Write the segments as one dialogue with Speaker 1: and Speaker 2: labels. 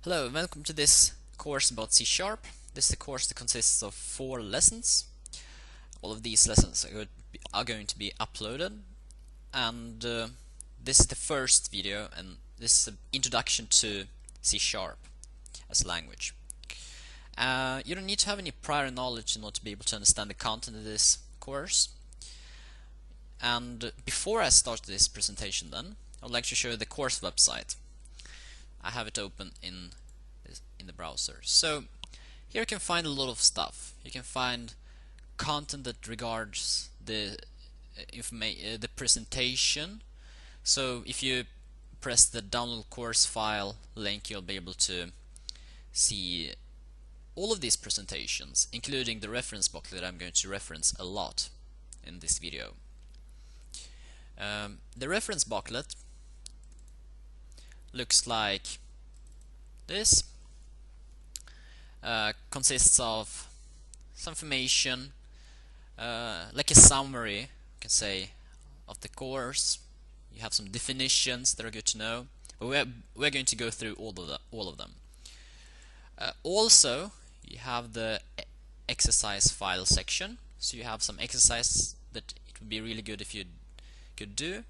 Speaker 1: Hello and welcome to this course about C#. This is a course that consists of 4 lessons. All of these lessons are going to be uploaded, and this is the first video, and this is an introduction to C# as a language. You don't need to have any prior knowledge in order to be able to understand the content of this course. And before I start this presentation then, I would like to show you the course website. I have it open in the browser. So here you can find a lot of stuff. You can find content that regards the presentation. So if you press the download course file link, you'll be able to see all of these presentations, including the reference booklet that I'm going to reference a lot in this video. The reference booklet looks like this. Consists of some information, like a summary, you can say, of the course. You have some definitions that are good to know, but we're going to go through all of them. Also, you have the exercise file section, so you have some exercise that it would be really good if you could do.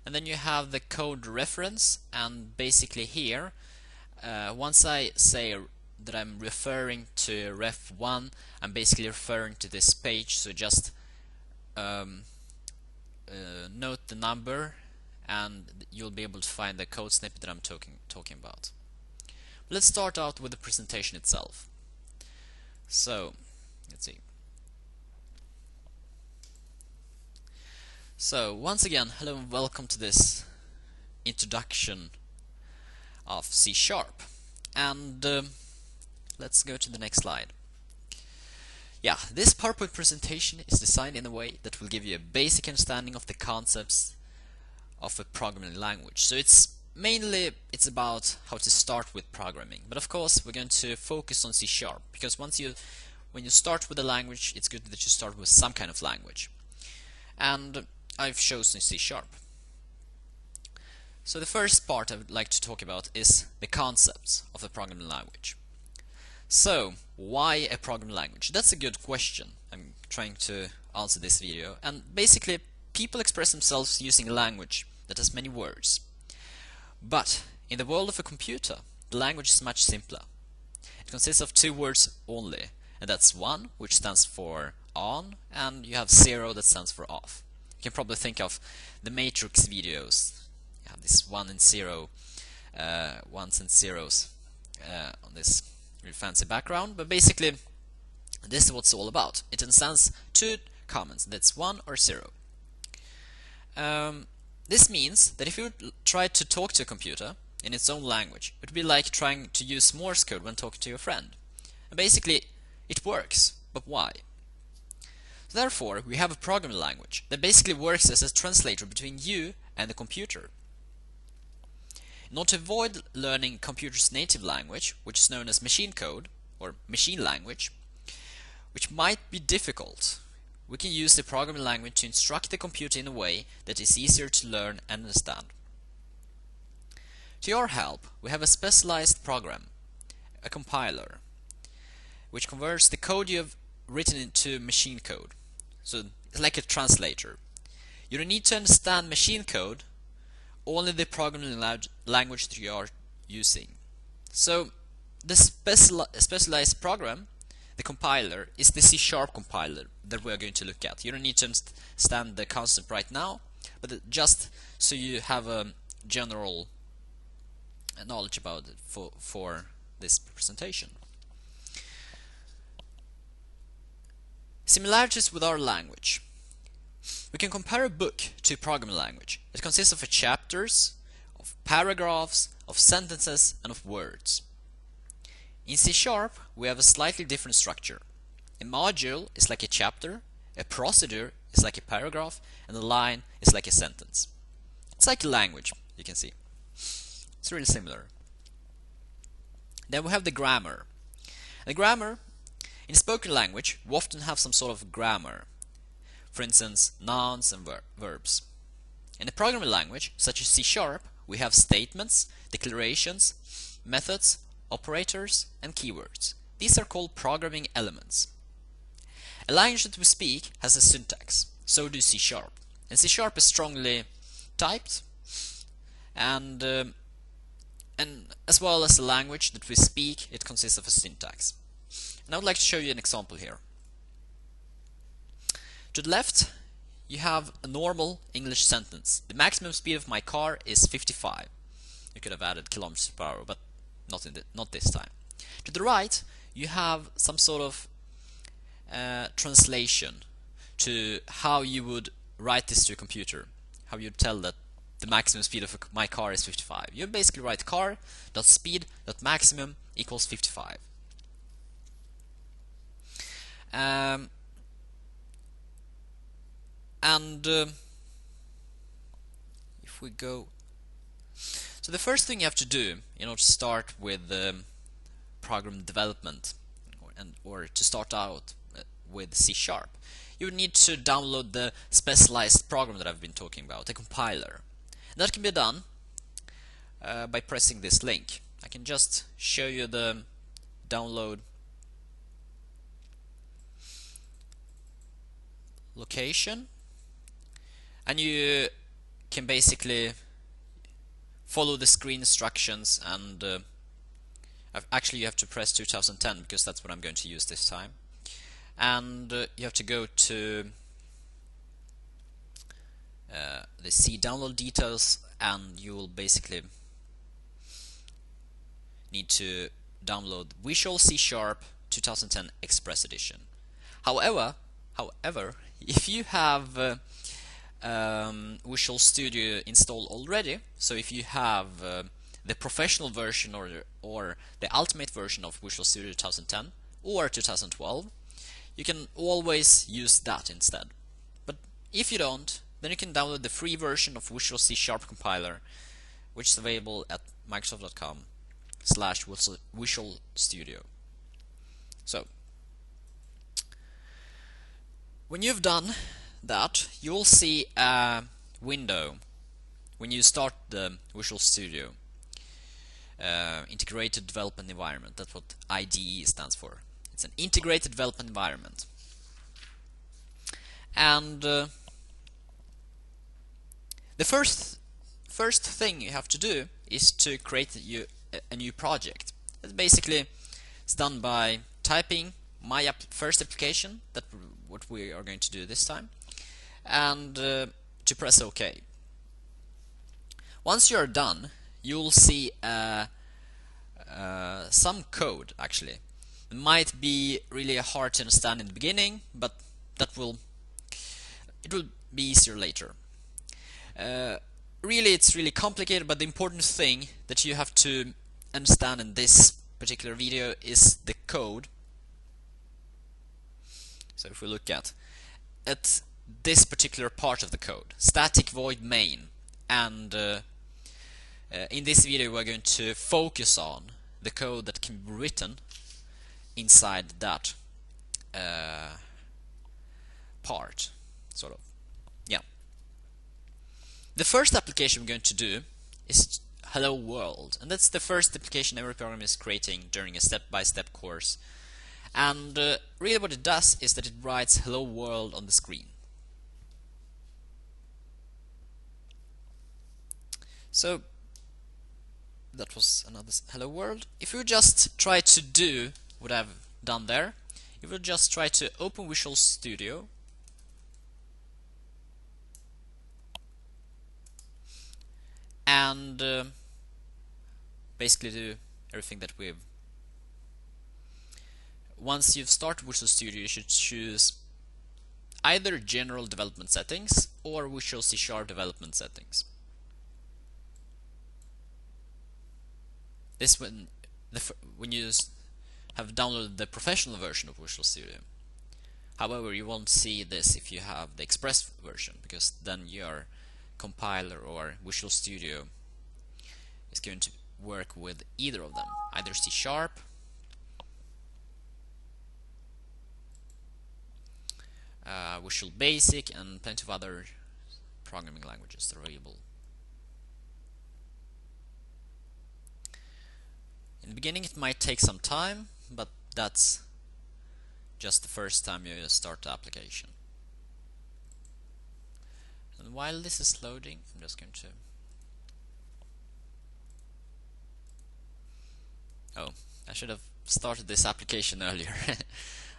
Speaker 1: And then you have the code reference, and basically here, once I say that I'm referring to ref1, I'm basically referring to this page, so just note the number and you'll be able to find the code snippet that I'm talking about. Let's start out with the presentation itself. So, let's see. So, once again, hello and welcome to this introduction of C#. And let's go to the next slide. Yeah, this PowerPoint presentation is designed in a way that will give you a basic understanding of the concepts of a programming language. So it's about how to start with programming. But of course, we're going to focus on C#, because when you start with a language, it's good that you start with some kind of language. And I've chosen C#. So the first part I would like to talk about is the concepts of a programming language. So, why a programming language? That's a good question. I'm trying to answer this video. And basically, people express themselves using a language that has many words. But in the world of a computer, the language is much simpler. It consists of 2 words only, and that's 1, which stands for on, and you have 0 that stands for off. You can probably think of the Matrix videos. You have this 1 and 0, ones and zeros on this really fancy background, but basically this is what it's all about. It understands 2 comments, that's 1 or 0. This means that if you try to talk to a computer in its own language, it would be like trying to use Morse code when talking to your friend. And basically it works, but why? So therefore, we have a programming language that basically works as a translator between you and the computer. In order to avoid learning computer's native language, which is known as machine code or machine language, which might be difficult, we can use the programming language to instruct the computer in a way that is easier to learn and understand. To your help, we have a specialized program, a compiler, which converts the code you have written into machine code. So it's like a translator. You don't need to understand machine code, only the programming language that you are using. So the specialized program, the compiler, is the C# compiler that we are going to look at. You don't need to understand the concept right now, but just so you have a general knowledge about it for this presentation. Similarities with our language. We can compare a book to a programming language. It consists of chapters, of paragraphs, of sentences, and of words. In C# we have a slightly different structure. A module is like a chapter, a procedure is like a paragraph, and a line is like a sentence. It's like a language, you can see. It's really similar. Then we have the grammar. The grammar, in spoken language, we often have some sort of grammar. For instance, nouns and verbs. In a programming language, such as C#, we have statements, declarations, methods, operators, and keywords. These are called programming elements. A language that we speak has a syntax, so do C#. And C# is strongly typed, and as well as the language that we speak, it consists of a syntax. And I would like to show you an example here. To the left, you have a normal English sentence. The maximum speed of my car is 55. You could have added kilometers per hour, but not this time. To the right, you have some sort of translation to how you would write this to a computer. How you'd tell that the maximum speed of my car is 55. You basically write car.speed.maximum equals 55. If we go, so the first thing you have to do in order to start with program development, or to start out with C#, you would need to download the specialized program that I've been talking about, the compiler. And that can be done by pressing this link. I can just show you the download location, and you can basically follow the screen instructions, and actually you have to press 2010 because that's what I'm going to use this time. And you have to go to the C download details, and you will basically need to download Visual C# 2010 Express Edition. However, if you have Visual Studio installed already, so if you have the professional version or the ultimate version of Visual Studio 2010 or 2012, you can always use that instead. But if you don't, then you can download the free version of Visual C# compiler, which is available at microsoft.com/Visual Studio. So when you've done that, you will see a window when you start the Visual Studio Integrated Development Environment. That's what IDE stands for. It's an integrated development environment. And the first thing you have to do is to create a new project. That basically is done by typing my first application, that's what we are going to do this time, and to press OK. Once you're done, you'll see some code actually. It might be really hard to understand in the beginning, but it will be easier later. Really, it's really complicated, but the important thing that you have to understand in this particular video is the code. So if we look at this particular part of the code, static void main, and in this video we're going to focus on the code that can be written inside that part, sort of. Yeah. The first application we're going to do is Hello World, and that's the first application every programmer is creating during a step-by-step course. And really what it does is that it writes Hello World on the screen. So that was another Hello World. If you just try to do what I've done there, you will just try to open Visual Studio, and basically do everything that we've. Once you've started Visual Studio, you should choose either General Development Settings or Visual C# Development Settings. This when you have downloaded the professional version of Visual Studio. However, you won't see this if you have the Express version, because then your compiler or Visual Studio is going to work with either of them, either C#, Visual Basic, and plenty of other programming languages that are available. In the beginning it might take some time, but that's just the first time you start the application. And while this is loading, I'm just going to... Oh, I should have started this application earlier. I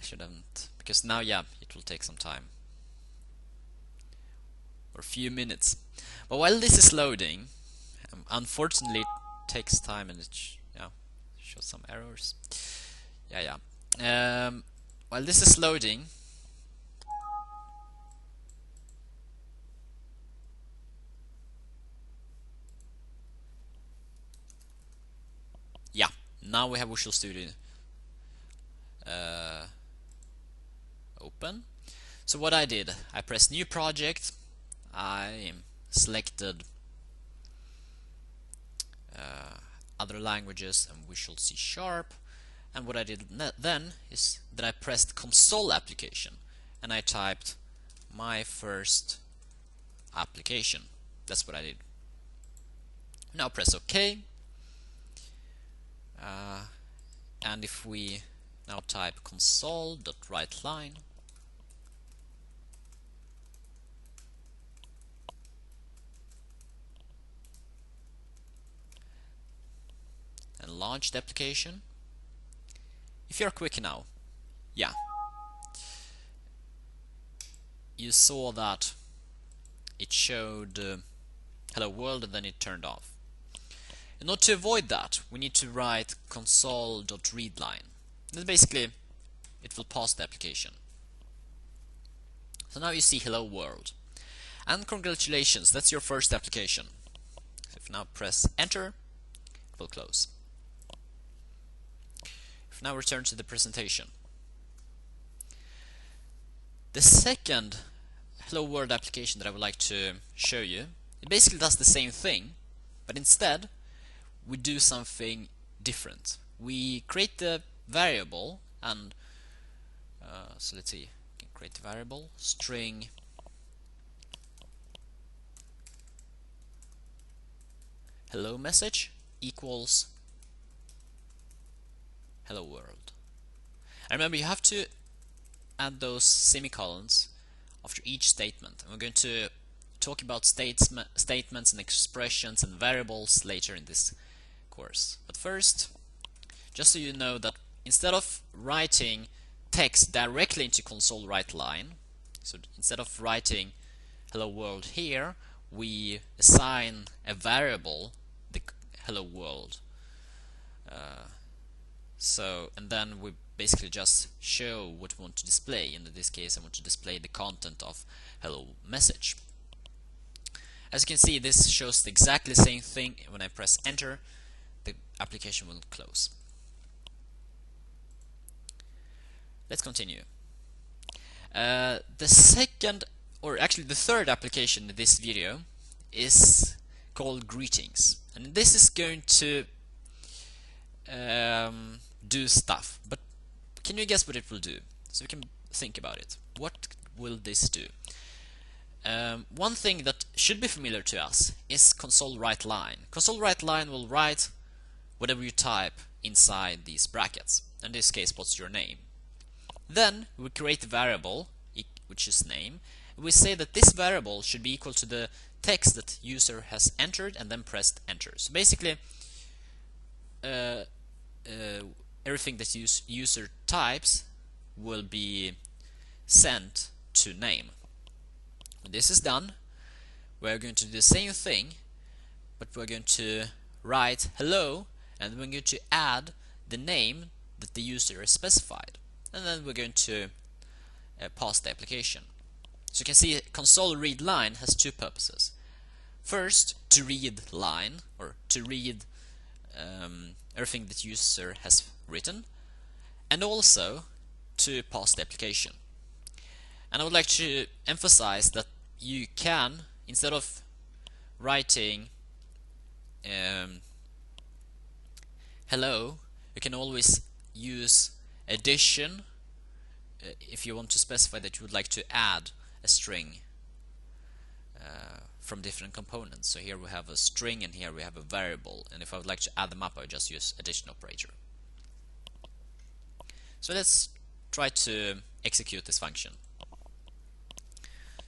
Speaker 1: should haven't, because now, yeah, it will take some time. Or a few minutes. But while this is loading, unfortunately it takes time and it shows some errors. While this is loading, now we have Visual Studio open. So what I did, I pressed New Project, I selected other languages and Visual C#, and what I did then is that I pressed Console Application and I typed my first application. That's what I did. Now press OK. And if we now type console.writeLine, and launch the application, if you're quick now, you saw that it showed hello world and then it turned off. In order to avoid that, we need to write console.readLine. Then basically it will pause the application. So now you see hello world. And congratulations, that's your first application. So if now press enter, it will close. If now return to the presentation. The second hello world application that I would like to show you, it basically does the same thing, but instead we do something different. We create the variable, and so let's see, we can create the variable string hello message equals hello world. And remember, you have to add those semicolons after each statement, and we're going to talk about statements and expressions and variables later in this course. But first, just so you know that instead of writing text directly into console WriteLine, so instead of writing hello world here, we assign a variable the hello world. And then we basically just show what we want to display. In this case, I want to display the content of hello message. As you can see, this shows exactly the same thing. When I press enter, the application will close. Let's continue. The second, or actually the third application in this video is called Greetings, and this is going to do stuff, but can you guess what it will do? So we can think about it. What will this do? One thing that should be familiar to us is console WriteLine. Console WriteLine will write whatever you type inside these brackets. In this case, what's your name? Then we create a variable, which is name. We say that this variable should be equal to the text that user has entered and then pressed enter. So basically, everything that user types will be sent to name. When this is done, we're going to do the same thing, but we're going to write hello, and we're going to add the name that the user has specified, and then we're going to pause the application. So you can see console read line has two purposes. First, to read line, or to read everything that user has written, and also to pause the application. And I would like to emphasize that you can, instead of writing hello, you can always use addition if you want to specify that you would like to add a string from different components. So here we have a string and here we have a variable, and if I would like to add them up I would just use addition operator. So let's try to execute this function.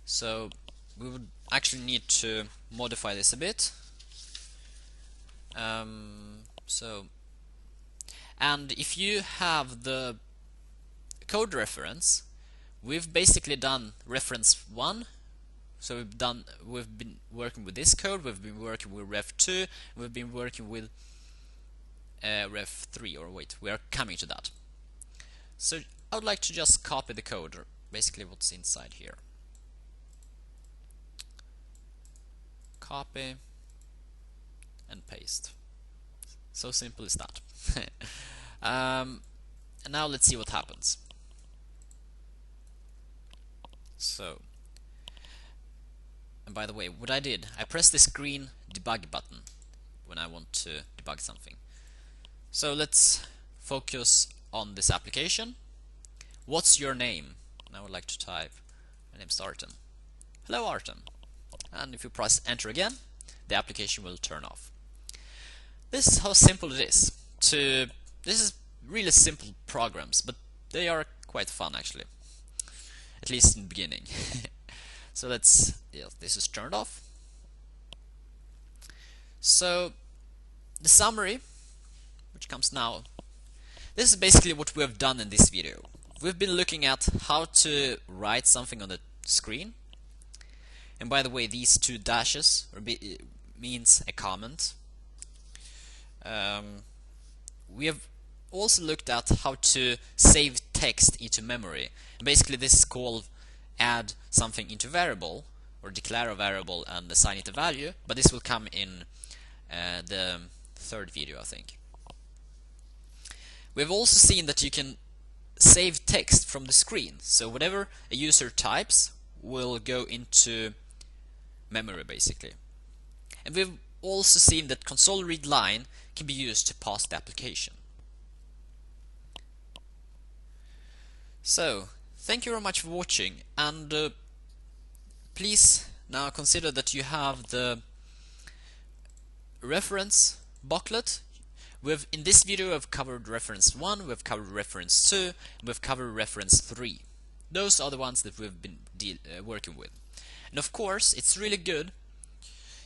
Speaker 1: So we would actually need to modify this a bit. And if you have the code reference, we've basically done reference 1. So we've been working with this code, we've been working with ref2, we've been working with ref3, or wait, we are coming to that. So I would like to just copy the code, or basically what's inside here. Copy and paste. So simple as that. And now let's see what happens. So, and by the way, what I did, I pressed this green debug button when I want to debug something. So let's focus on this application. What's your name? And I would like to type, my name's Artem. Hello Artem. And if you press enter again, the application will turn off. This is how simple it is. This is really simple programs, but they are quite fun actually. At least in the beginning. So this is turned off. So the summary, which comes now, this is basically what we have done in this video. We've been looking at how to write something on the screen. And by the way, these two dashes means a comment. We have also looked at how to save text into memory. And basically this is called add something into variable, or declare a variable and assign it a value, but this will come in the third video, I think. We've also seen that you can save text from the screen, so whatever a user types will go into memory basically. And we've also seen that console read line can be used to pause the application. So, thank you very much for watching, and please now consider that you have the reference booklet. In this video we've covered reference 1, we've covered reference 2, and we've covered reference 3. Those are the ones that we've been working with. And of course, it's really good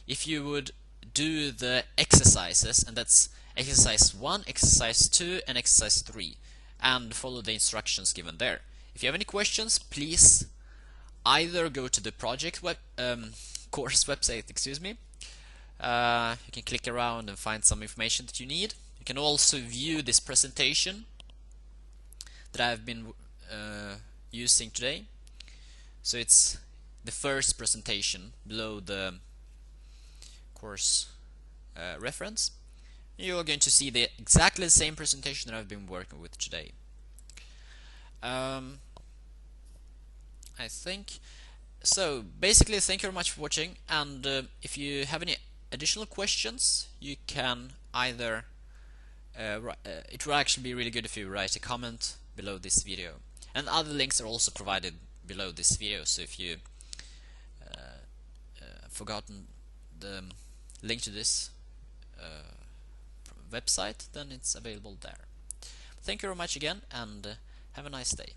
Speaker 1: if you would do the exercises, and that's exercise 1, exercise 2, and exercise 3, and follow the instructions given there. If you have any questions, please either go to the project course website, excuse me. You can click around and find some information that you need. You can also view this presentation that I've been using today. So it's the first presentation below the course reference. You are going to see exactly the same presentation that I've been working with today. I think so. Basically, thank you very much for watching, and if you have any additional questions, you can either it will actually be really good if you write a comment below this video, and other links are also provided below this video, so if you forgotten the link to this website, then it's available there. Thank you very much again, and have a nice day.